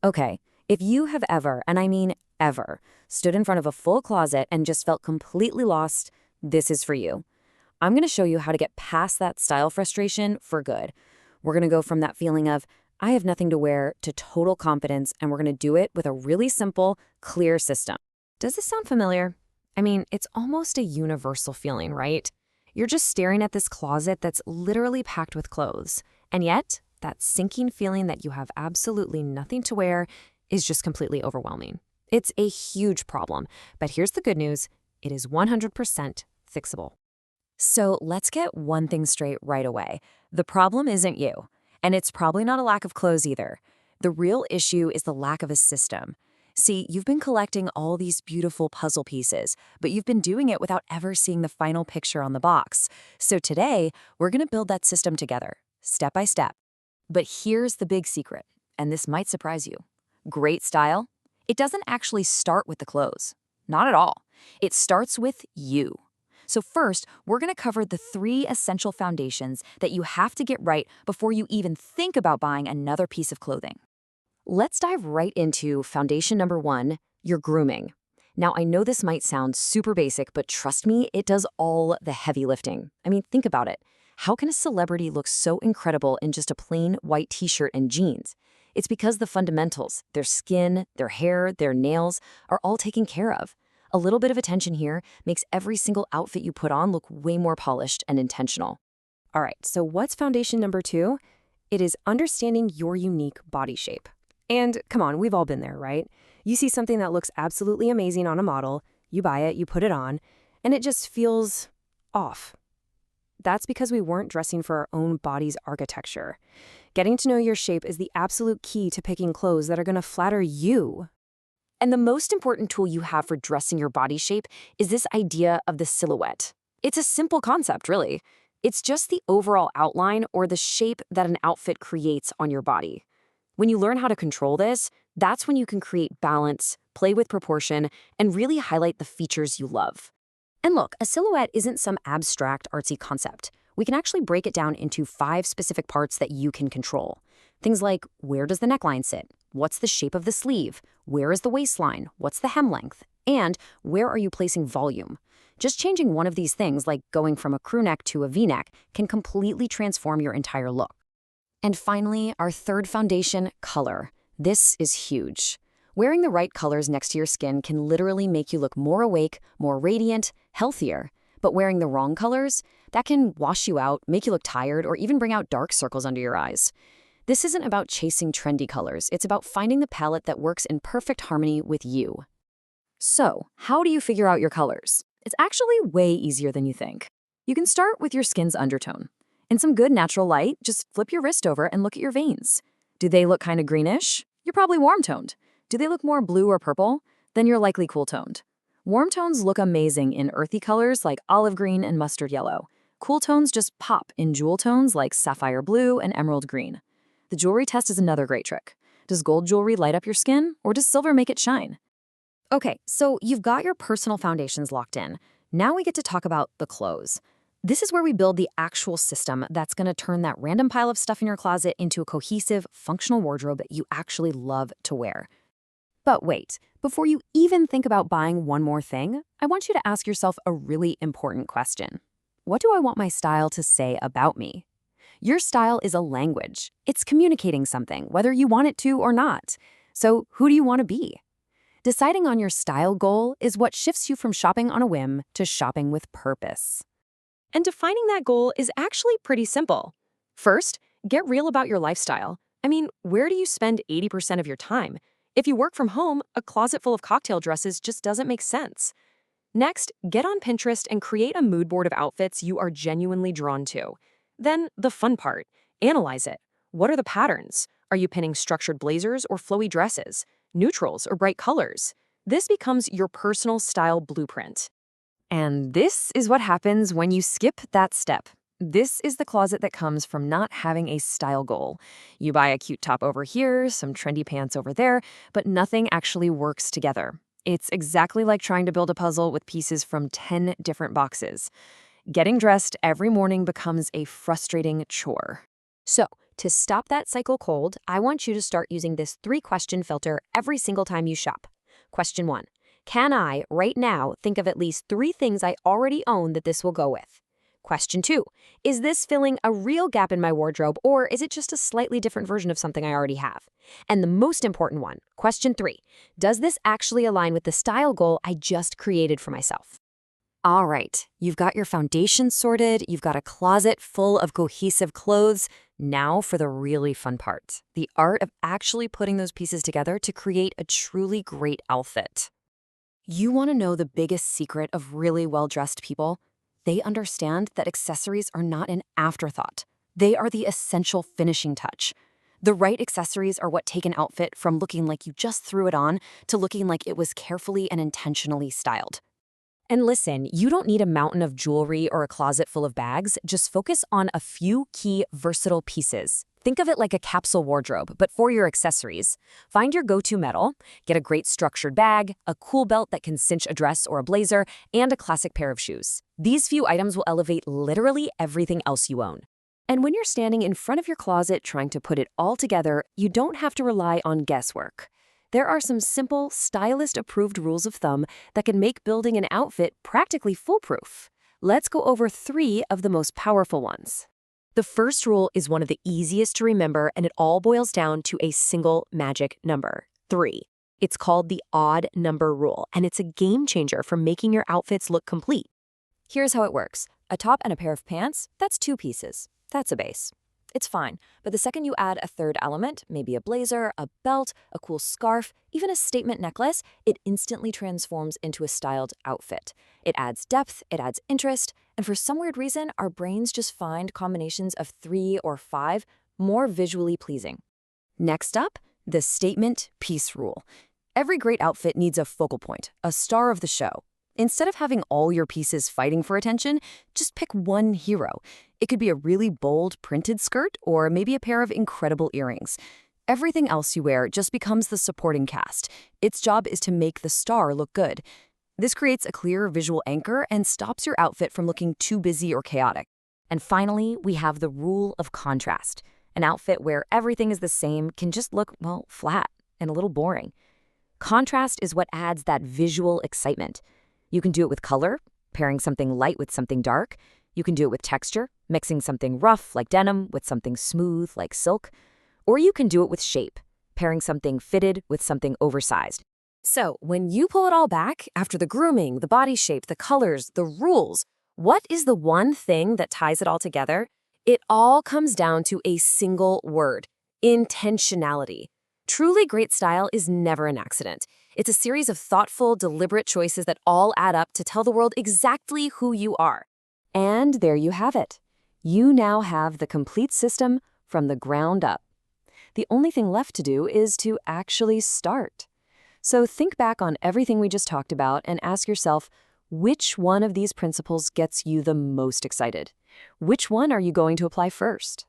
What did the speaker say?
Okay, if you have ever, and I mean ever, stood in front of a full closet and just felt completely lost, this is for you. I'm going to show you how to get past that style frustration for good. We're going to go from that feeling of, I have nothing to wear, to total confidence, and we're going to do it with a really simple, clear system. Does this sound familiar? I mean, it's almost a universal feeling, right? You're just staring at this closet that's literally packed with clothes. And yet, that sinking feeling that you have absolutely nothing to wear is just completely overwhelming. It's a huge problem, but here's the good news. It is 100% fixable. So let's get one thing straight right away. The problem isn't you, and it's probably not a lack of clothes either. The real issue is the lack of a system. See, you've been collecting all these beautiful puzzle pieces, but you've been doing it without ever seeing the final picture on the box. So today, we're going to build that system together, step by step. But here's the big secret, and this might surprise you. Great style? It doesn't actually start with the clothes. Not at all. It starts with you. So first, we're going to cover the 3 essential foundations that you have to get right before you even think about buying another piece of clothing. Let's dive right into foundation number 1, your grooming. Now, I know this might sound super basic, but trust me, it does all the heavy lifting. I mean, think about it. How can a celebrity look so incredible in just a plain white t-shirt and jeans? It's because the fundamentals, their skin, their hair, their nails, are all taken care of. A little bit of attention here makes every single outfit you put on look way more polished and intentional. All right, so what's foundation number 2? It is understanding your unique body shape. And come on, we've all been there, right? You see something that looks absolutely amazing on a model, you buy it, you put it on, and it just feels off. That's because we weren't dressing for our own body's architecture. Getting to know your shape is the absolute key to picking clothes that are going to flatter you. And the most important tool you have for dressing your body shape is this idea of the silhouette. It's a simple concept, really. It's just the overall outline or the shape that an outfit creates on your body. When you learn how to control this, that's when you can create balance, play with proportion, and really highlight the features you love. And look, a silhouette isn't some abstract artsy concept. We can actually break it down into 5 specific parts that you can control. Things like, where does the neckline sit? What's the shape of the sleeve? Where is the waistline? What's the hem length? And where are you placing volume? Just changing one of these things, like going from a crew neck to a V-neck, can completely transform your entire look. And finally, our third foundation, color. This is huge. Wearing the right colors next to your skin can literally make you look more awake, more radiant, healthier. But wearing the wrong colors, that can wash you out, make you look tired, or even bring out dark circles under your eyes. This isn't about chasing trendy colors. It's about finding the palette that works in perfect harmony with you. So, how do you figure out your colors? It's actually way easier than you think. You can start with your skin's undertone. In some good natural light, just flip your wrist over and look at your veins. Do they look kind of greenish? You're probably warm-toned. Do they look more blue or purple? Then you're likely cool-toned. Warm tones look amazing in earthy colors like olive green and mustard yellow. Cool tones just pop in jewel tones like sapphire blue and emerald green. The jewelry test is another great trick. Does gold jewelry light up your skin, or does silver make it shine? Okay, so you've got your personal foundations locked in. Now we get to talk about the clothes. This is where we build the actual system that's going to turn that random pile of stuff in your closet into a cohesive, functional wardrobe that you actually love to wear. But wait, before you even think about buying one more thing, I want you to ask yourself a really important question. What do I want my style to say about me? Your style is a language. It's communicating something, whether you want it to or not. So who do you want to be? Deciding on your style goal is what shifts you from shopping on a whim to shopping with purpose. And defining that goal is actually pretty simple. First, get real about your lifestyle. I mean, where do you spend 80% of your time? If you work from home, a closet full of cocktail dresses just doesn't make sense. Next, get on Pinterest and create a mood board of outfits you are genuinely drawn to. Then, the fun part. Analyze it. What are the patterns? Are you pinning structured blazers or flowy dresses? Neutrals or bright colors? This becomes your personal style blueprint. And this is what happens when you skip that step. This is the closet that comes from not having a style goal. You buy a cute top over here, some trendy pants over there, but nothing actually works together. It's exactly like trying to build a puzzle with pieces from 10 different boxes. Getting dressed every morning becomes a frustrating chore. So, To stop that cycle cold, I want you to start using this 3-question filter every single time you shop. Question 1. Can I, right now, think of at least 3 things I already own that this will go with? Question 2. Is this filling a real gap in my wardrobe, or is it just a slightly different version of something I already have? And the most important one, question 3. Does this actually align with the style goal I just created for myself? All right, you've got your foundation sorted, you've got a closet full of cohesive clothes. Now for the really fun part, the art of actually putting those pieces together to create a truly great outfit. You want to know the biggest secret of really well-dressed people? They understand that accessories are not an afterthought. They are the essential finishing touch. The right accessories are what take an outfit from looking like you just threw it on to looking like it was carefully and intentionally styled. And listen, you don't need a mountain of jewelry or a closet full of bags. Just focus on a few key versatile pieces. Think of it like a capsule wardrobe, but for your accessories. Find your go-to metal, get a great structured bag, a cool belt that can cinch a dress or a blazer, and a classic pair of shoes. These few items will elevate literally everything else you own. And when you're standing in front of your closet trying to put it all together, you don't have to rely on guesswork. There are some simple, stylist-approved rules of thumb that can make building an outfit practically foolproof. Let's go over 3 of the most powerful ones. The first rule is one of the easiest to remember, and it all boils down to a single magic number, 3. It's called the odd number rule, and it's a game changer for making your outfits look complete. Here's how it works. A top and a pair of pants, that's 2 pieces. That's a base. It's fine, but the second you add a third element, maybe a blazer, a belt, a cool scarf, even a statement necklace, it instantly transforms into a styled outfit. It adds depth, it adds interest, and for some weird reason, our brains just find combinations of 3 or 5 more visually pleasing. Next up, the statement piece rule. Every great outfit needs a focal point, a star of the show. Instead of having all your pieces fighting for attention, just pick one hero. It could be a really bold printed skirt or maybe a pair of incredible earrings. Everything else you wear just becomes the supporting cast. Its job is to make the star look good. This creates a clear visual anchor and stops your outfit from looking too busy or chaotic. And finally, we have the rule of contrast. An outfit where everything is the same can just look, well, flat and a little boring. Contrast is what adds that visual excitement. You can do it with color, pairing something light with something dark. You can do it with texture, mixing something rough like denim with something smooth like silk. Or you can do it with shape, pairing something fitted with something oversized. So when you pull it all back, after the grooming, the body shape, the colors, the rules, what is the one thing that ties it all together? It all comes down to a single word: intentionality. Truly great style is never an accident. It's a series of thoughtful, deliberate choices that all add up to tell the world exactly who you are. And there you have it. You now have the complete system from the ground up. The only thing left to do is to actually start. So think back on everything we just talked about and ask yourself, which one of these principles gets you the most excited? Which one are you going to apply first?